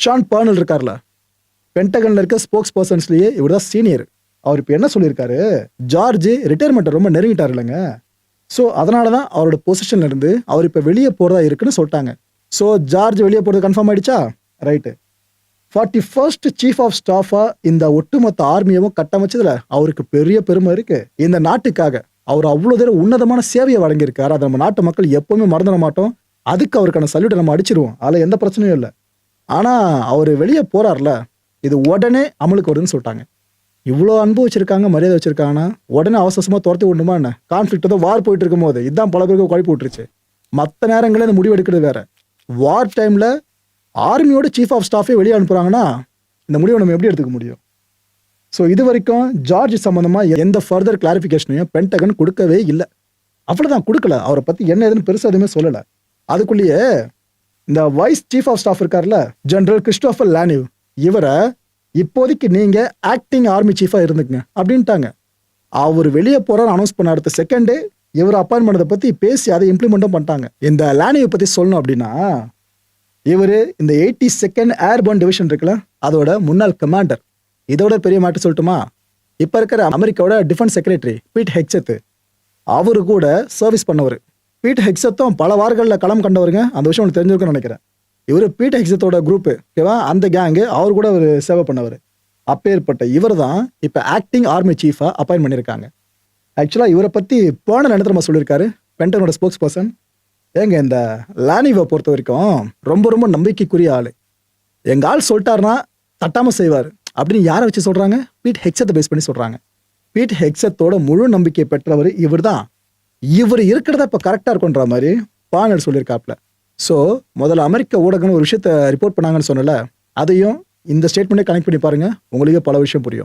Shawn Parnell இருக்கார்ல, பென்டகன்ல இருக்க spokes பர்சன்ஸ்லயே இவர் தான் சீனியர். அவர் இப்போ என்ன சொல்லியிருக்காரு, ஜார்ஜ் ரிட்டையர்மெண்ட்டை ரொம்ப நெருங்கிட்டார் இல்லைங்க. ஸோ அதனால தான் அவரோட பொசிஷன்ல இருந்து அவர் இப்போ வெளியே போகிறதா இருக்குன்னு சொல்லிட்டாங்க. ஸோ ஜார்ஜ் வெளியே போகிறது கன்ஃபார்ம் ஆயிடுச்சா? ரைட்டு. 41st சீஃப் ஆஃப் ஸ்டாஃபா இந்த ஒட்டுமொத்த ஆர்மியவும் கட்டமைச்சதுல அவருக்கு பெரிய பெருமை இருக்கு. இந்த நாட்டுக்காக அவர் அவ்வளோ தூரம் உன்னதமான சேவையை வழங்கியிருக்காரு. அதை நம்ம நாட்டு மக்கள் எப்பவுமே மறந்துட மாட்டோம். அதுக்கு அவருக்கான சல்யூட்டை நம்ம அடிச்சிருவோம். அதில் எந்த பிரச்சனையும் இல்லை. ஆனால் அவர் வெளியே போறார்ல, இது உடனே அமலுக்கு வருதுன்னு சொல்லிட்டாங்க. இவ்வளோ அன்பு வச்சிருக்காங்க, மரியாதை வச்சிருக்காங்கன்னா உடனே அவசரமாக துரத்தி விடணுமா என்ன? கான்ஃப்ளிக்ட் தான் வார் போயிட்டு இருக்கும் போது இதுதான் பல பேருக்கு குழப்பி விட்டுருச்சு. மற்ற நேரங்களில் இந்த முடிவு எடுக்கிறது வேற. வார் டைம்ல ஆர்மியோட சீஃப் ஆஃப் ஸ்டாஃபே வெளியே அனுப்புறாங்கன்னா இந்த முடிவை நம்ம எப்படி எடுத்துக்க முடியும்? ஸோ இது வரைக்கும் ஜார்ஜ் சம்பந்தமாக எந்த ஃபர்தர் கிளாரிஃபிகேஷனையும் பென்டகன் கொடுக்கவே இல்லை. அவ்வளோதான், கொடுக்கல. அவரை பற்றி என்ன ஏதுன்னு பெருசாக எதுவுமே சொல்லலை. அதுக்குள்ளேயே இந்த வைஸ் சீஃப் ஆஃப் ஸ்டாஃப் இருக்கார்ல, ஜெனரல் கிறிஸ்டோபர் லானிவ், இவரை இப்போதைக்கு நீங்க ஆக்டிங் ஆர்மி சீஃபா இருந்துக்குங்க அப்படின்ட்டாங்க. அவர் வெளியே போறான்னு அனௌன்ஸ் பண்ண அடுத்த செகண்டே இவர் அப்பாயின் பண்ணதை பத்தி பேசி அதை இம்ப்ளிமெண்ட்டும் பண்ணிட்டாங்க. இந்த லானிவை பத்தி சொல்லணும் அப்படின்னா, இவர் இந்த 82nd ஏர்போர்ன் டிவிஷன் இருக்குல்ல, அதோட முன்னாள் கமாண்டர். இதோட பெரிய மாட்டு சொல்லட்டுமா, இப்ப இருக்கிற அமெரிக்காவோட டிஃபென்ஸ் செக்ரட்டரி பீட் ஹெக்ஸத், அவரு கூட சர்வீஸ் பண்ணவர். பீட் ஹெக்ஸத்தும் பல வாரங்களில் களம் கண்டவருங்க. அந்த விஷயம் உங்களுக்கு தெரிஞ்சிருக்குன்னு நினைக்கிறேன். இவர் பீட் ஹெக்ஸத்தோட குரூப்பு, ஓகேவா, அந்த கேங்கு அவர் கூட ஒரு சேவை பண்ணவர். அப்பேற்பட்ட இவர் தான் இப்போ ஆக்டிங் ஆர்மி சீஃபா அப்பாயின் பண்ணியிருக்காங்க. ஆக்சுவலாக இவரை பற்றி போன நினைத்திரமா சொல்லியிருக்காரு பென்டகனோட ஸ்போக்ஸ் பர்சன். ஏங்க, இந்த லானிவை பொறுத்த வரைக்கும் ரொம்ப ரொம்ப நம்பிக்கைக்குரிய ஆள். எங்கள் ஆள் சொல்லிட்டாருன்னா தட்டாமல் செய்வார் அப்படின்னு யாரை வச்சு சொல்கிறாங்க? பீட் ஹெக்ஸத்தை பேஸ் பண்ணி சொல்கிறாங்க. பீட் ஹெக்ஸத்தோட முழு நம்பிக்கை பெற்றவர் இவர் தான். இவர் இருக்கிறதா இப்போ கரெக்டாக இருக்குன்ற மாதிரி பானர் சொல்லியிருக்காப்ல. ஸோ முதல்ல அமெரிக்க ஊடகங்கள் ஒரு விஷயத்தை ரிப்போர்ட் பண்ணாங்கன்னு சொன்னல, அதையும் இந்த ஸ்டேட்மெண்ட்டை கனெக்ட் பண்ணி பாருங்க, உங்களுக்கே பல விஷயம் புரியும்.